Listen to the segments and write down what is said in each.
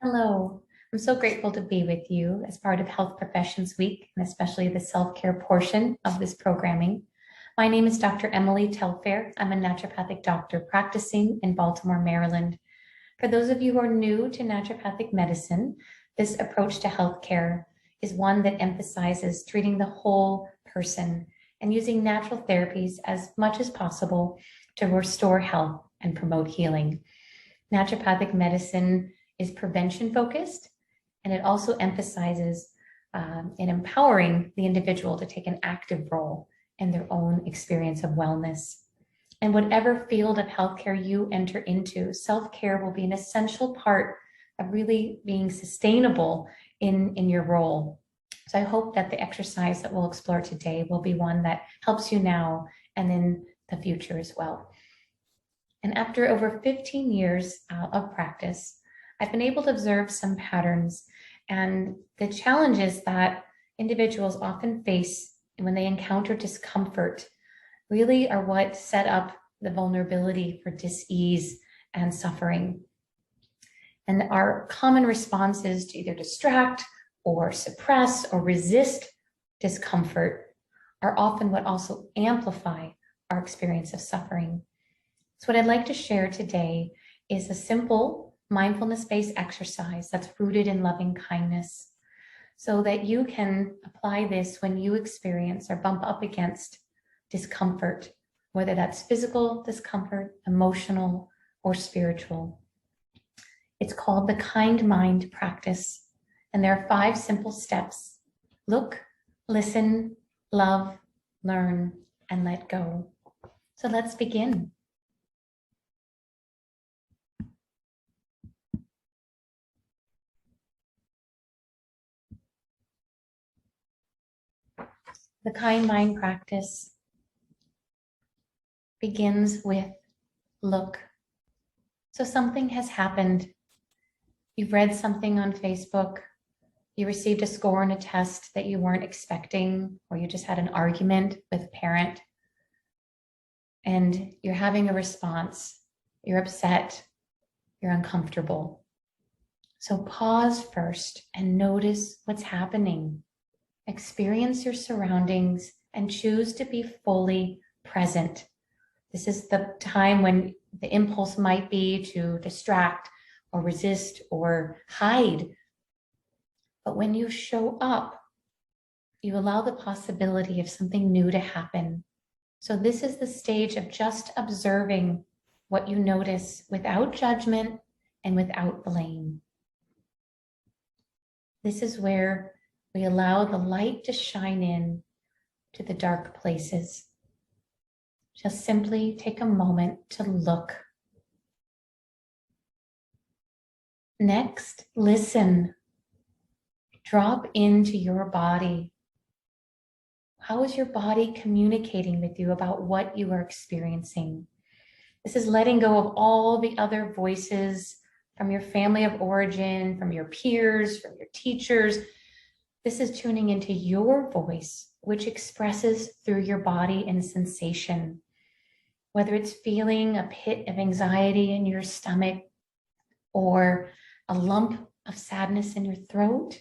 Hello, I'm so grateful to be with you as part of Health Professions Week, and especially the self-care portion of this programming. My name is Dr. Emily Telfair. I'm a naturopathic doctor practicing in Baltimore, Maryland. For those of you who are new to naturopathic medicine, this approach to healthcare is one that emphasizes treating the whole person and using natural therapies as much as possible to restore health and promote healing. Naturopathic medicine is prevention focused, and it also emphasizes in empowering the individual to take an active role in their own experience of wellness. And whatever field of healthcare you enter into, self-care will be an essential part of really being sustainable in your role. So I hope that the exercise that we'll explore today will be one that helps you now and in the future as well. And after over 15 years of practice, I've been able to observe some patterns and the challenges that individuals often face when they encounter discomfort really are what set up the vulnerability for dis-ease and suffering. And our common responses to either distract or suppress or resist discomfort are often what also amplify our experience of suffering. So what I'd like to share today is a simple mindfulness-based exercise that's rooted in loving kindness so that you can apply this when you experience or bump up against discomfort, whether that's physical discomfort, emotional, or spiritual. It's called the Kind Mind practice, and there are 5 simple steps. Look, listen, love, learn, and let go. So let's begin. The Kind Mind practice begins with look. So something has happened. You've read something on Facebook. You received a score on a test that you weren't expecting, or you just had an argument with a parent, and you're having a response. You're upset. You're uncomfortable. So pause first and notice what's happening. Experience your surroundings and choose to be fully present. This is the time when the impulse might be to distract or resist or hide. But when you show up, you allow the possibility of something new to happen. So this is the stage of just observing what you notice without judgment and without blame. This is where we allow the light to shine in to the dark places. Just simply take a moment to look. Next, listen. Drop into your body. How is your body communicating with you about what you are experiencing? This is letting go of all the other voices from your family of origin, from your peers, from your teachers. This is tuning into your voice, which expresses through your body and sensation. Whether it's feeling a pit of anxiety in your stomach or a lump of sadness in your throat,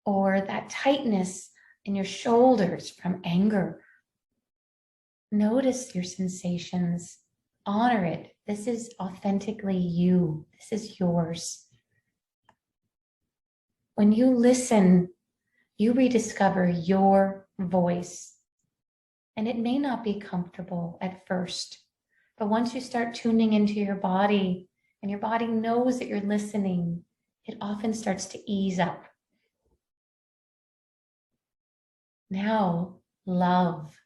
or that tightness in your shoulders from anger. Notice your sensations, honor it. This is authentically you. This is yours. When you listen, you rediscover your voice. And it may not be comfortable at first, but once you start tuning into your body and your body knows that you're listening, it often starts to ease up. Now, love.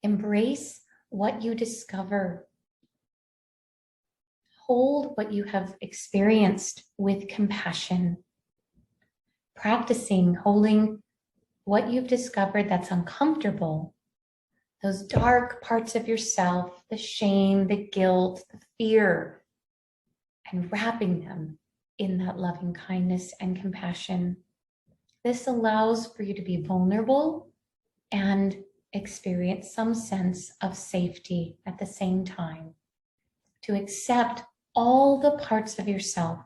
Embrace what you discover. Hold what you have experienced with compassion. Practicing holding what you've discovered that's uncomfortable, those dark parts of yourself, the shame, the guilt, the fear, and wrapping them in that loving kindness and compassion. This allows for you to be vulnerable and experience some sense of safety at the same time, to accept all the parts of yourself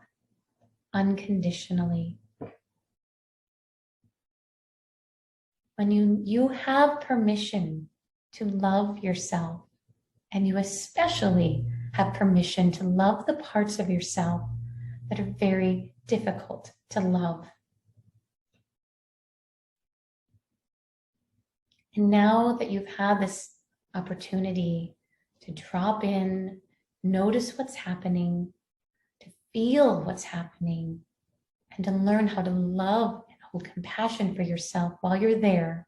unconditionally. When you have permission to love yourself, and you especially have permission to love the parts of yourself that are very difficult to love. And now that you've had this opportunity to drop in, notice what's happening, to feel what's happening, and to learn how to love and hold compassion for yourself while you're there,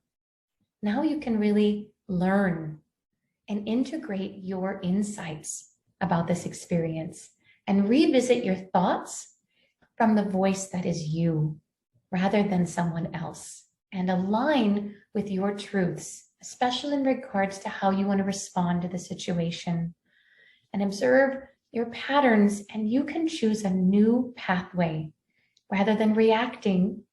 now you can really learn and integrate your insights about this experience and revisit your thoughts from the voice that is you rather than someone else, and align with your truths, especially in regards to how you want to respond to the situation, and observe your patterns, and you can choose a new pathway. Rather than reacting,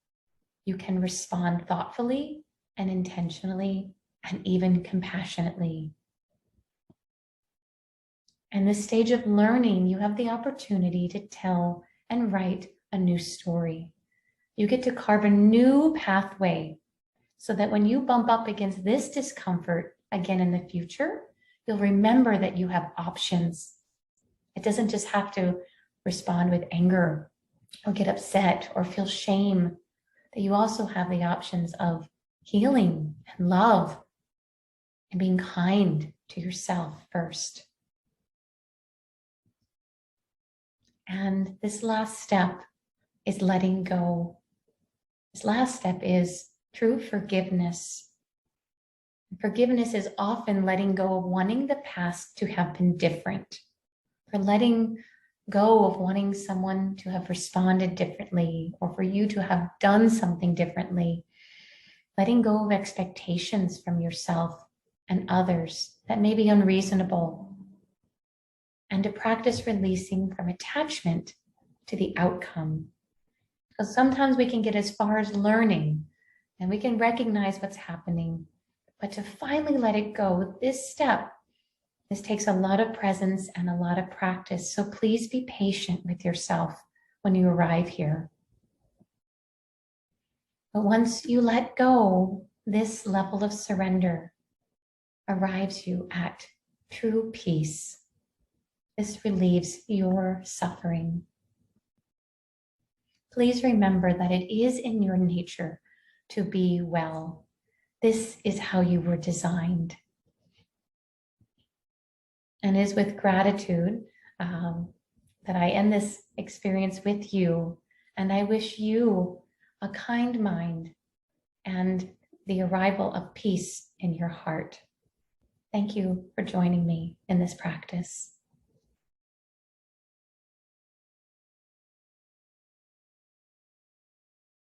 you can respond thoughtfully and intentionally and even compassionately. In this stage of learning, you have the opportunity to tell and write a new story. You get to carve a new pathway so that when you bump up against this discomfort again in the future, you'll remember that you have options. It doesn't just have to respond with anger or get upset or feel shame, that you also have the options of healing and love and being kind to yourself first. And this last step is letting go. This last step is true forgiveness. Forgiveness is often letting go of wanting the past to have been different, for letting go of wanting someone to have responded differently, or for you to have done something differently, letting go of expectations from yourself and others that may be unreasonable, and to practice releasing from attachment to the outcome. Because sometimes we can get as far as learning and we can recognize what's happening, but to finally let it go, this takes a lot of presence and a lot of practice. So please be patient with yourself when you arrive here. But once you let go, this level of surrender arrives you at true peace. This relieves your suffering. Please remember that it is in your nature to be well. This is how you were designed. And it is with gratitude that I end this experience with you. And I wish you a kind mind and the arrival of peace in your heart. Thank you for joining me in this practice.